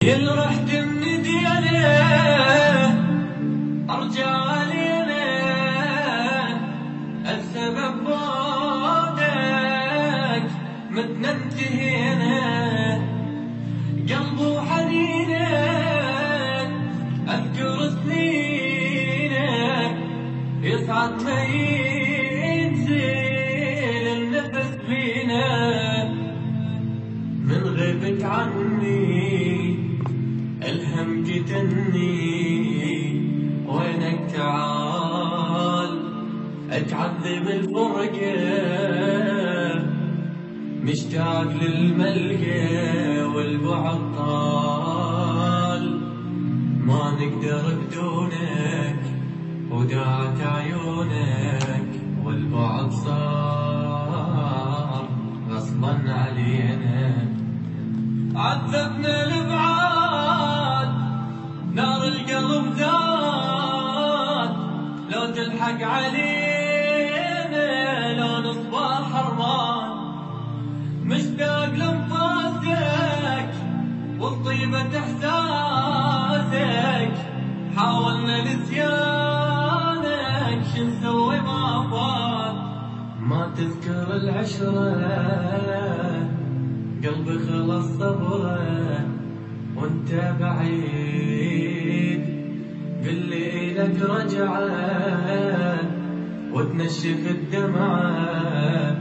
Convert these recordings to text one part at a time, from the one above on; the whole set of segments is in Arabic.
يل رحت من ديانه ارجع علينا السبب بعدك متنا انتهينا قلبه حنينك اذكر سنينك يصعد ما ينزل النفس فينا من غيبك عني الهم قتلني وينك تعال اتعذب الفرقة مشتاق للملقى والبعد طال ما نقدر بدونك وداعت عيونك والبعد صار غصبا علينا عذبنا الابعاد نار القلب زاد لو تلحق علينا لو نصبح حرمان مشتاق لانفاسك والطيبة احساسك حاولنا نسيانك شنسوي ما فات ما تذكر العشرة قلبي خلص صبره وانت بعيد قلي لك رجعه وتنشف الدمعه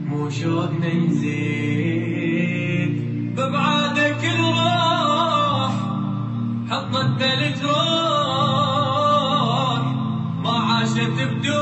مو شوقنا يزيد ببعادك الروح حطت الجروح ما عاشت بدون